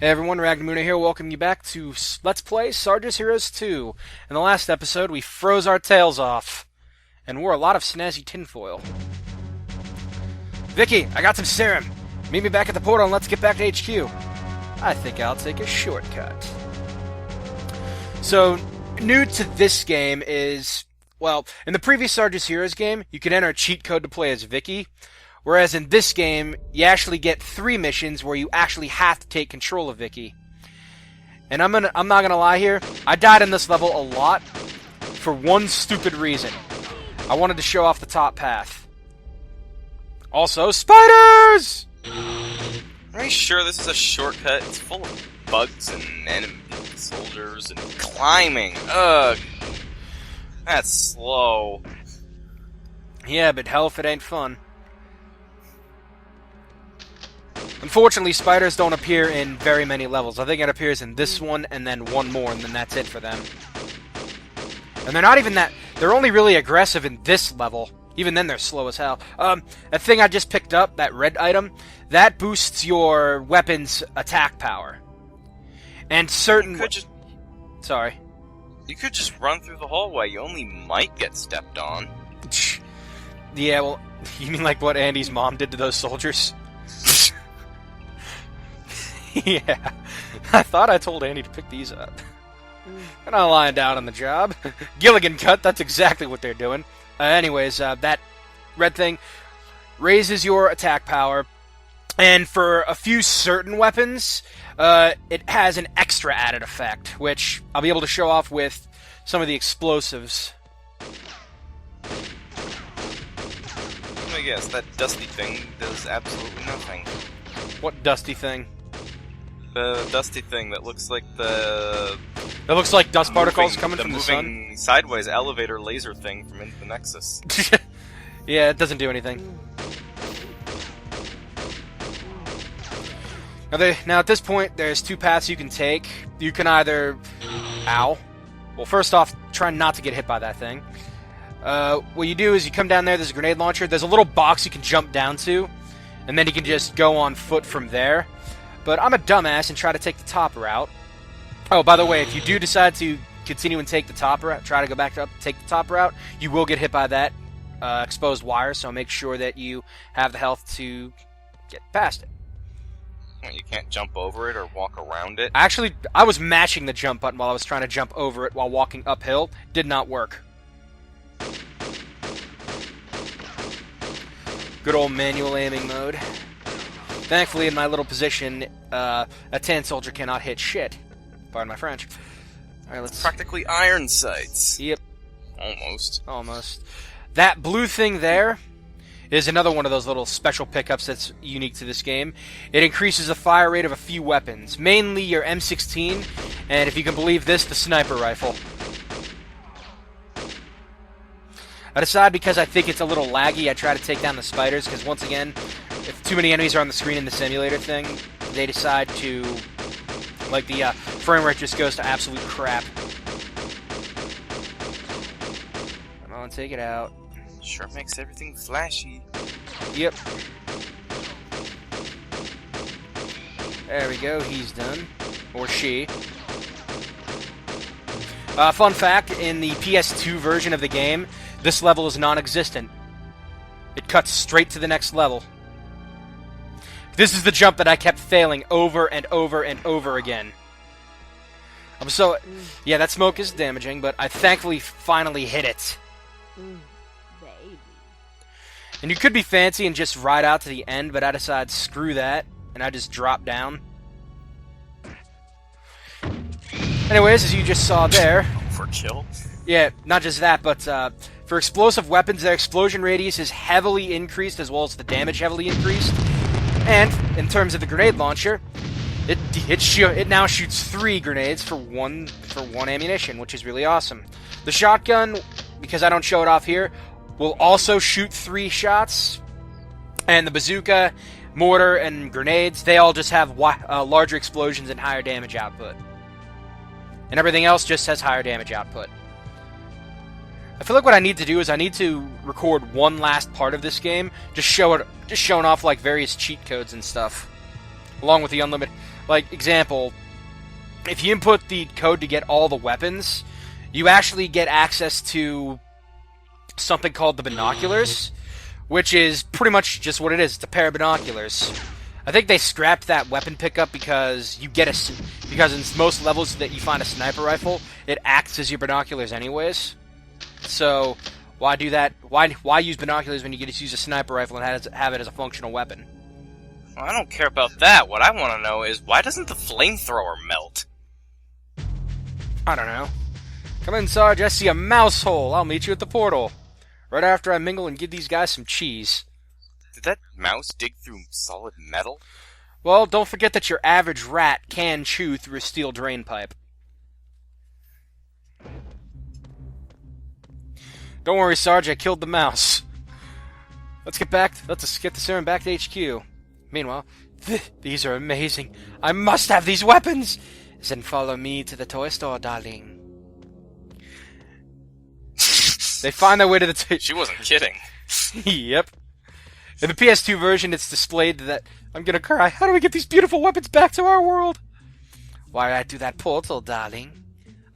Hey everyone, Ragnamuna here, welcoming you back to Let's Play Sarge's Heroes 2. In the last episode, we froze our tails off, and wore a lot of snazzy tinfoil. Vicky, I got some serum. Meet me back at the portal and let's get back to HQ. I think I'll take a shortcut. So, new to this game is, well, in the previous Sarge's Heroes game, you could enter a cheat code to play as Vicky. Whereas in this game, you actually get 3 missions where you actually have to take control of Vicky. And I'm not gonna lie here, I died in this level a lot for one stupid reason. I wanted to show off the top path. Also, spiders! Are you sure this is a shortcut? It's full of bugs and enemy soldiers and climbing. Ugh. That's slow. Yeah, but hell if it ain't fun. Unfortunately, spiders don't appear in very many levels. I think it appears in this one, and then one more, and then that's it for them. And they're not even that... They're only really aggressive in this level. Even then, they're slow as hell. That thing I just picked up, that red item, that boosts your weapon's attack power. And certain... You could just... Sorry. You could just run through the hallway. You only might get stepped on. Yeah, well, you mean like what Andy's mom did to those soldiers? Yeah, I thought I told Andy to pick these up. They're not lying down on the job. Gilligan cut, that's exactly what they're doing. Anyways, that red thing raises your attack power, and for a few certain weapons, it has an extra added effect, which I'll be able to show off with some of the explosives. Let me guess, that dusty thing does absolutely nothing. What dusty thing? The dusty thing that looks like the... It looks like dust particles coming from the sun? The moving sideways elevator laser thing from Into the Nexus. Yeah, it doesn't do anything. Now at this point, there's 2 paths you can take. You can either... Ow. Well, first off, try not to get hit by that thing. What you do is you come down there, there's a grenade launcher, there's a little box you can jump down to, and then you can just go on foot from there. But I'm a dumbass and try to take the top route. Oh, by the way, if you do decide to continue and take the top route, try to go back up, take the top route, you will get hit by that exposed wire, so make sure that you have the health to get past it. You can't jump over it or walk around it? Actually, I was mashing the jump button while I was trying to jump over it while walking uphill. Did not work. Good old manual aiming mode. Thankfully, in my little position, a tan soldier cannot hit shit. Pardon my French. Alright, let's... Practically iron sights. Yep. Almost. Almost. That blue thing there is another one of those little special pickups that's unique to this game. It increases the fire rate of a few weapons, mainly your M16, and if you can believe this, the sniper rifle. I decide because I think it's a little laggy, I try to take down the spiders, because once again, if too many enemies are on the screen in the simulator thing, they decide to, like, the frame rate just goes to absolute crap. Come on, take it out. Sure makes everything flashy. Yep. There we go, he's done. Or she. Fun fact, in the PS2 version of the game, this level is non-existent. It cuts straight to the next level. This is the jump that I kept failing over and over and over again. Yeah, that smoke is damaging, but I thankfully finally hit it. Baby. And you could be fancy and just ride out to the end, but I decided screw that, and I just dropped down. Anyways, as you just saw there... For chill. Yeah, not just that, but for explosive weapons, their explosion radius is heavily increased, as well as the damage heavily increased. And, in terms of the grenade launcher, it now shoots 3 grenades for one ammunition, which is really awesome. The shotgun, because I don't show it off here, will also shoot 3 shots. And the bazooka, mortar, and grenades, they all just have larger explosions and higher damage output. And everything else just has higher damage output. I feel like what I need to do is I need to record one last part of this game, just showing off like various cheat codes and stuff. along with the unlimited. Like, example, if you input the code to get all the weapons, you actually get access to something called the binoculars, which is pretty much just what it is. It's a pair of binoculars. I think they scrapped that weapon pickup because because in most levels that you find a sniper rifle, it acts as your binoculars anyways. So why do that? Why use binoculars when you get to use a sniper rifle and have it as a functional weapon? Well, I don't care about that. What I want to know is, why doesn't the flamethrower melt? I don't know. Come in, Sarge. I see a mouse hole. I'll meet you at the portal. Right after I mingle and give these guys some cheese. Did that mouse dig through solid metal? Well, don't forget that your average rat can chew through a steel drain pipe. Don't worry, Sarge. I killed the mouse. Let's get the serum back to HQ. Meanwhile, these are amazing. I must have these weapons. Then follow me to the toy store, darling. They find their way to the She wasn't kidding. Yep. In the PS2 version, it's displayed that... I'm gonna cry. How do we get these beautiful weapons back to our world? Why right through that portal, darling.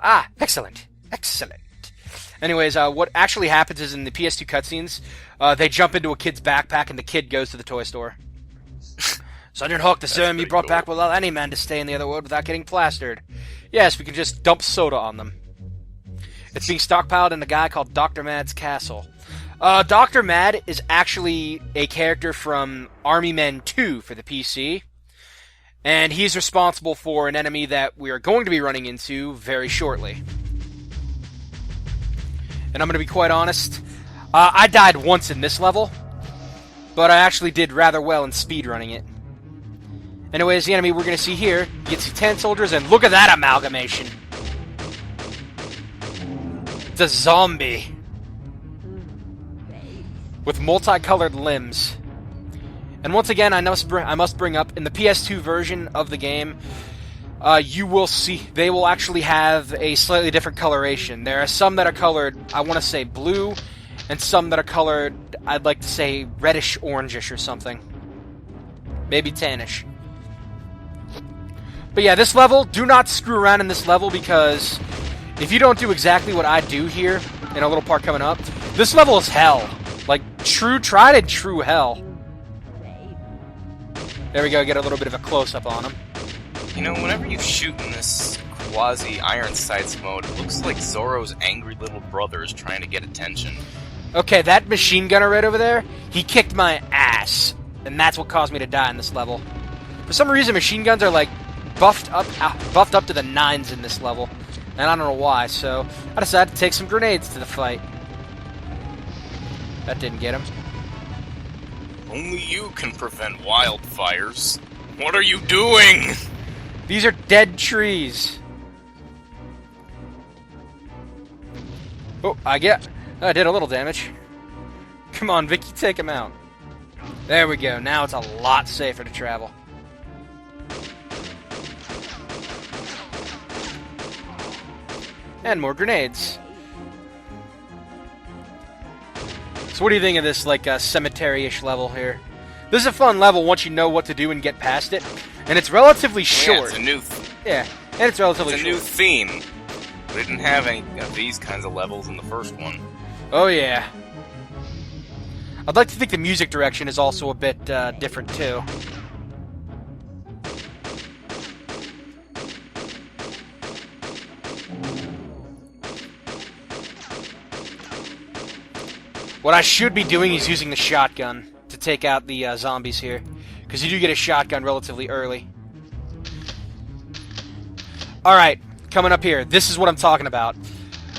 Ah, excellent. Excellent. Anyways, what actually happens is in the PS2 cutscenes, they jump into a kid's backpack and the kid goes to the toy store. Sergeant Hawk, the serum you brought back will allow any man to stay in the other world without getting plastered. Yes, we can just dump soda on them. It's being stockpiled in a guy called Dr. Mad's castle. Dr. Mad is actually a character from Army Men 2 for the PC. And he's responsible for an enemy that we are going to be running into very shortly. And I'm going to be quite honest, I died once in this level, but I actually did rather well in speedrunning it. Anyways, the enemy we're going to see here gets 10 soldiers, and look at that amalgamation. It's a zombie with multicolored limbs. And once again, I must bring up, in the PS2 version of the game, you will see, they will actually have a slightly different coloration. There are some that are colored, I want to say blue, and some that are colored, I'd like to say reddish, orangish or something. Maybe tannish. But yeah, this level, do not screw around in this level, because if you don't do exactly what I do here, in a little part coming up, this level is hell. Like, tried and true hell. There we go, get a little bit of a close-up on him. You know, whenever you shoot in this quasi-Iron Sights mode, it looks like Zorro's angry little brother is trying to get attention. Okay, that machine gunner right over there, he kicked my ass. And that's what caused me to die in this level. For some reason, machine guns are, like, buffed up to the 9s in this level. And I don't know why, so I decided to take some grenades to the fight. That didn't get him. Only you can prevent wildfires. What are you doing? These are dead trees. Oh, I did a little damage. Come on, Vicky, take him out. There we go. Now it's a lot safer to travel. And more grenades. So what do you think of this, like, cemetery-ish level here? This is a fun level once you know what to do and get past it. And it's relatively short. Yeah, it's a new... Yeah, and it's relatively short. It's a new theme. We didn't have any of these kinds of levels in the first one. Oh, yeah. I'd like to think the music direction is also a bit different, too. What I should be doing is using the shotgun to take out the zombies here. Because you do get a shotgun relatively early. Alright, coming up here. This is what I'm talking about.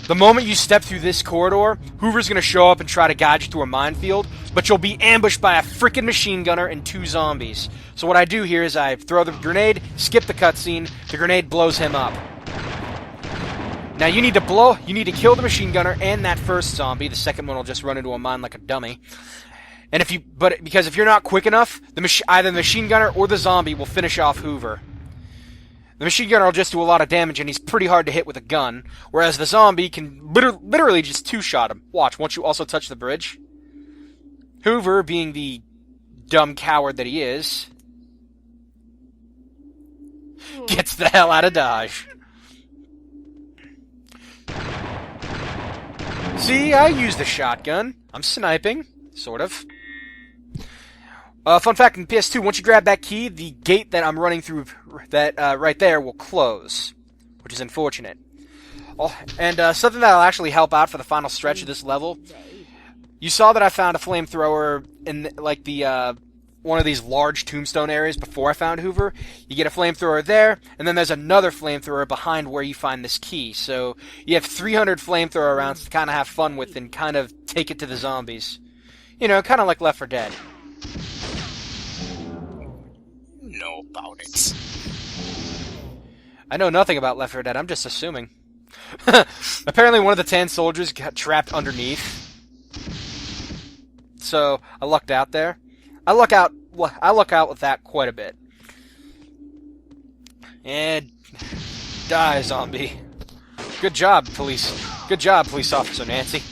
The moment you step through this corridor, Hoover's going to show up and try to guide you through a minefield, but you'll be ambushed by a freaking machine gunner and 2 zombies. So what I do here is I throw the grenade, skip the cutscene, the grenade blows him up. Now you need to kill the machine gunner and that first zombie. The second one will just run into a mine like a dummy. And because if you're not quick enough, either the machine gunner or the zombie will finish off Hoover. The machine gunner will just do a lot of damage, and he's pretty hard to hit with a gun, whereas the zombie can literally just 2-shot him. Watch, once you also touch the bridge. Hoover, being the dumb coward that he is, gets the hell out of Dodge. See, I used the shotgun. I'm sniping, sort of. Fun fact, in PS2, once you grab that key, the gate that I'm running through that right there will close, which is unfortunate. Oh, and something that'll actually help out for the final stretch of this level. You saw that I found a flamethrower in like the one of these large tombstone areas before I found Hoover. You get a flamethrower there, and then there's another flamethrower behind where you find this key. So you have 300 flamethrower rounds to kind of have fun with and kind of take it to the zombies. You know, kind of like Left 4 Dead. You know about it. I know nothing about Left 4 Dead, I'm just assuming. Apparently one of the 10 soldiers got trapped underneath. So, I lucked out there. I luck out with that quite a bit. And die, zombie. Good job, police officer Nancy.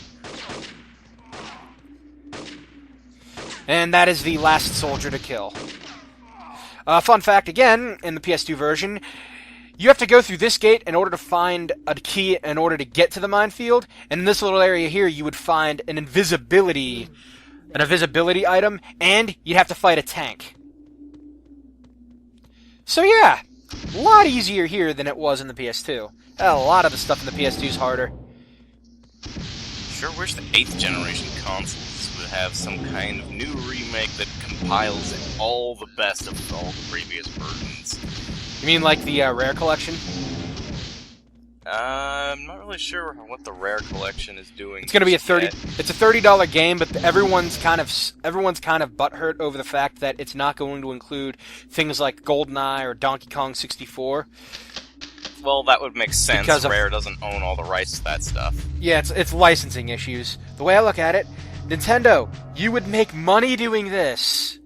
And that is the last soldier to kill. Fun fact again, in the PS2 version, you have to go through this gate in order to find a key in order to get to the minefield. And in this little area here, you would find an invisibility item, and you'd have to fight a tank. So yeah, a lot easier here than it was in the PS2. A lot of the stuff in the PS2 is harder. Sure wish the 8th generation consoles would have some kind of new remake that compiles all the best of all the previous versions. You mean like the Rare Collection? I'm not really sure what the Rare Collection is doing. It's gonna be It's a $30 game, but everyone's kind of butthurt over the fact that it's not going to include things like GoldenEye or Donkey Kong 64. Well, that would make sense. Because Rare doesn't own all the rights to that stuff. Yeah, it's licensing issues. The way I look at it, Nintendo, you would make money doing this.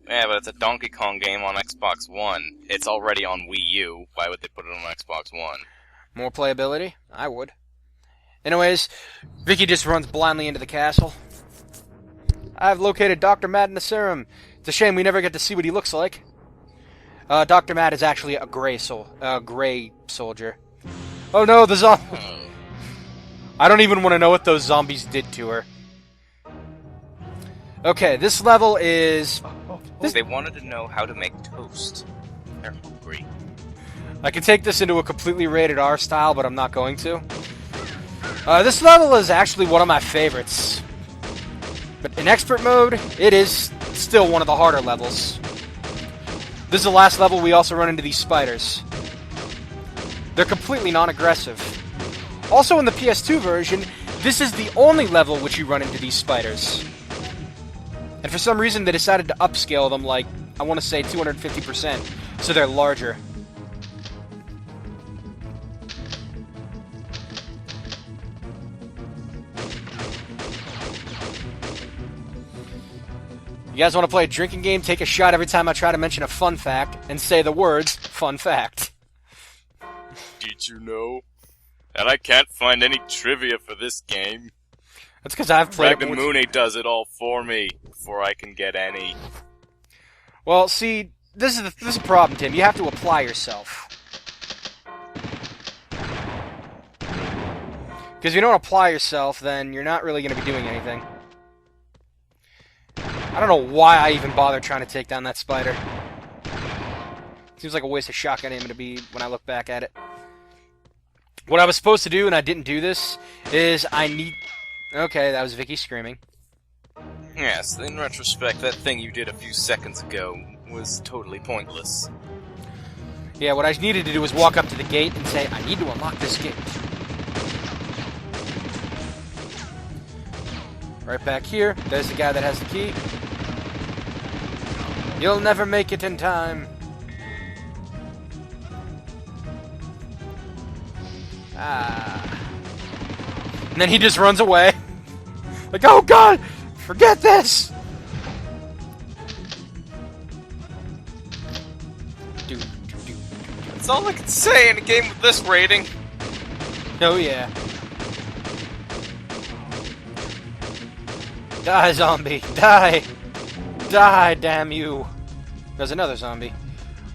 Yeah, but it's a Donkey Kong game on Xbox One. It's already on Wii U. Why would they put it on Xbox One? More playability? I would. Anyways, Vicky just runs blindly into the castle. I've located Dr. Matt in the serum. It's a shame we never get to see what he looks like. Dr. Matt is actually a gray soldier. Oh no, the zombie! I don't even want to know what those zombies did to her. Okay, this level is... They wanted to know how to make toast. They're hungry. I can take this into a completely rated R style, but I'm not going to. This level is actually one of my favorites. But in expert mode, it is still one of the harder levels. This is the last level we also run into these spiders. They're completely non-aggressive. Also in the PS2 version, this is the only level which you run into these spiders. And for some reason they decided to upscale them like, I want to say 250%, so they're larger. You guys want to play a drinking game? Take a shot every time I try to mention a fun fact, and say the words, fun fact. Did you know? And I can't find any trivia for this game. That's because I've played it. Mooney does it all for me, before I can get any. Well, see, this is a problem, Tim. You have to apply yourself. Because if you don't apply yourself, then you're not really going to be doing anything. I don't know why I even bothered trying to take down that spider. Seems like a waste of shotgun ammo to be when I look back at it. What I was supposed to do, and I didn't do this, is I need... Okay, that was Vicky screaming. Yes, in retrospect, that thing you did a few seconds ago was totally pointless. Yeah, what I needed to do was walk up to the gate and say, I need to unlock this gate. Right back here, there's the guy that has the key. You'll never make it in time. Ah. And then he just runs away. Like, oh god! Forget this! That's all I can say in a game with this rating. Oh yeah. Die, zombie! Die! Die, damn you! There's another zombie.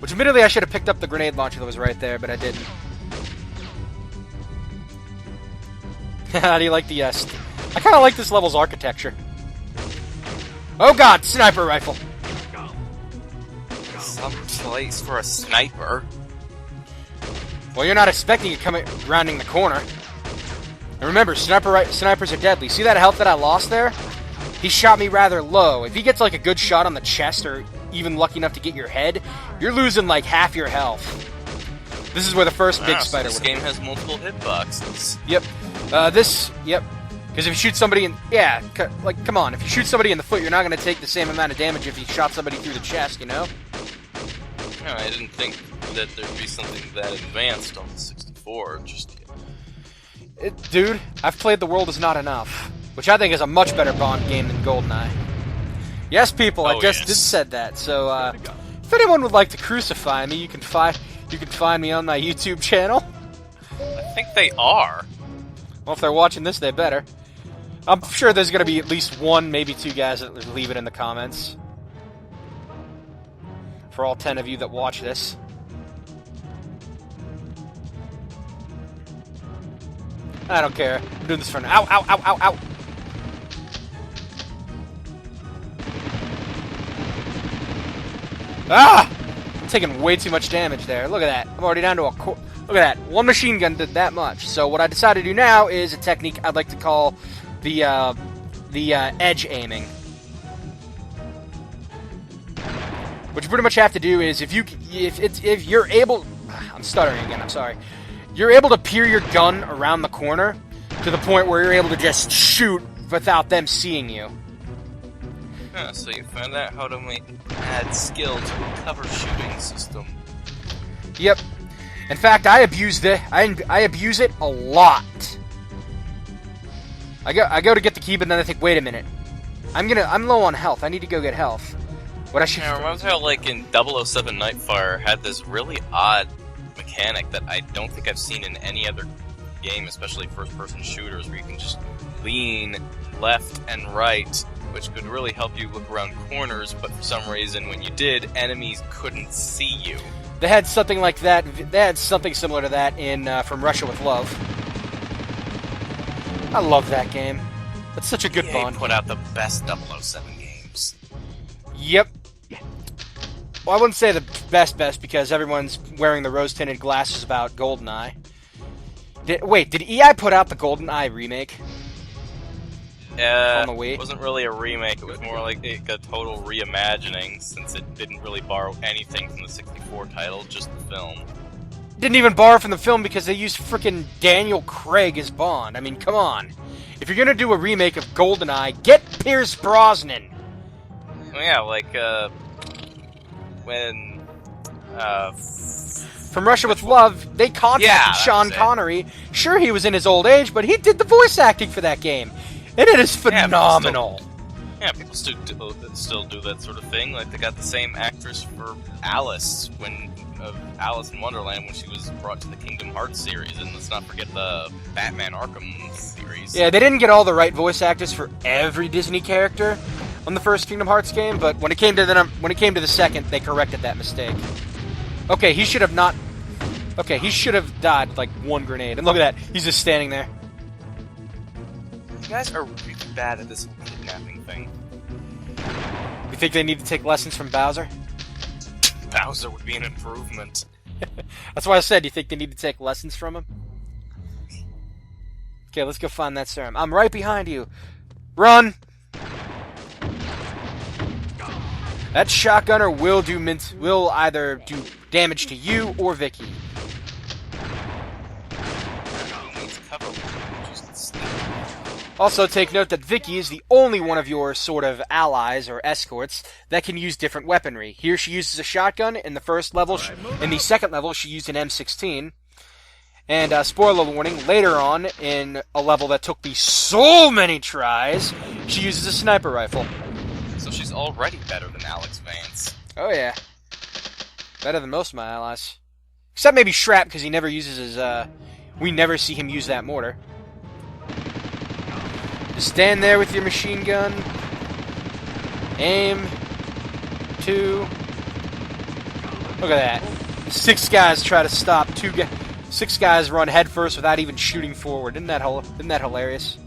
Which, admittedly, I should have picked up the grenade launcher that was right there, but I didn't. How do you like the, I kind of like this level's architecture. Oh god, sniper rifle! Some place for a sniper. Well, you're not expecting it coming rounding the corner. And remember, snipers are deadly. See that health that I lost there? He shot me rather low. If he gets like a good shot on the chest, or even lucky enough to get your head, you're losing like half your health. This is where the first big spider so this game has multiple hitboxes. Yep. Yep. Because if you shoot somebody in... Yeah, like, come on. If you shoot somebody in the foot, you're not going to take the same amount of damage if you shot somebody through the chest, you know? No, I didn't think that there'd be something that advanced on the 64 just yet. Dude, I've played The World Is Not Enough, which I think is a much better Bond game than GoldenEye. Yes, people, I just did said that. So, if anyone would like to crucify me, you can find me on my YouTube channel. I think they are. Well, if they're watching this, they better. I'm sure there's going to be at least one, maybe two guys that leave it in the comments. For all 10 of you that watch this. I don't care. I'm doing this for now. Ow, ow, ow, ow, ow! Ah! I'm taking way too much damage there. Look at that. I'm already down to a Look at that. One machine gun did that much. So what I decided to do now is a technique I'd like to call the edge aiming. What you pretty much have to do is if you're able... I'm stuttering again, I'm sorry. You're able to peer your gun around the corner to the point where you're able to just shoot without them seeing you. So you found out how to add skill to a cover shooting system. Yep. In fact, I abuse it a lot. I go to get the key, but then I think, wait a minute. I'm low on health. I need to go get health. What I should... Yeah, I remember how, like, in 007 Nightfire had this really odd mechanic that I don't think I've seen in any other game, especially first-person shooters, where you can just lean left and right, which could really help you look around corners, but for some reason, when you did, enemies couldn't see you. They had something like that. They had something similar to that in From Russia with Love. I love that game. That's such a good Bond. Put out the best 007 games. Yep. Well, I wouldn't say the best because everyone's wearing the rose-tinted glasses about GoldenEye. Did EI put out the GoldenEye remake? On the Wii? It wasn't really a remake, it was more like a total reimagining, since it didn't really borrow anything from the 64 title, just the film. Didn't even borrow from the film because they used frickin' Daniel Craig as Bond. I mean, come on. If you're gonna do a remake of GoldenEye, get Pierce Brosnan! Well, yeah, like, when, From Russia with Love, they contacted Sean Connery. Sure, he was in his old age, but he did the voice acting for that game. And it is phenomenal. Yeah, people still do that sort of thing. Like, they got the same actress for Alice Alice in Wonderland when she was brought to the Kingdom Hearts series, and let's not forget the Batman Arkham series. Yeah, they didn't get all the right voice actors for every Disney character on the first Kingdom Hearts game, but when it came to the second, they corrected that mistake. Okay, he should have not. Okay, he should have died with like one grenade, and look at that, he's just standing there. You guys are really bad at this whole kidnapping thing. You think they need to take lessons from Bowser? Bowser would be an improvement. That's why I said, you think they need to take lessons from him? Okay, let's go find that serum. I'm right behind you. Run! That shotgunner will either do damage to you or Vicky. Also, take note that Vicky is the only one of your sort of allies or escorts that can use different weaponry. Here she uses a shotgun in the first level. In the second level, she used an M16. And, spoiler warning, later on, in a level that took me so many tries, she uses a sniper rifle. So she's already better than Alex Vance. Oh yeah. Better than most of my allies. Except maybe Shrap, because he never uses his, we never see him use that mortar. Just stand there with your machine gun. Aim. 2. Look at that. 6 guys try to stop 2 guys. 6 guys run headfirst without even shooting forward. Isn't that hilarious?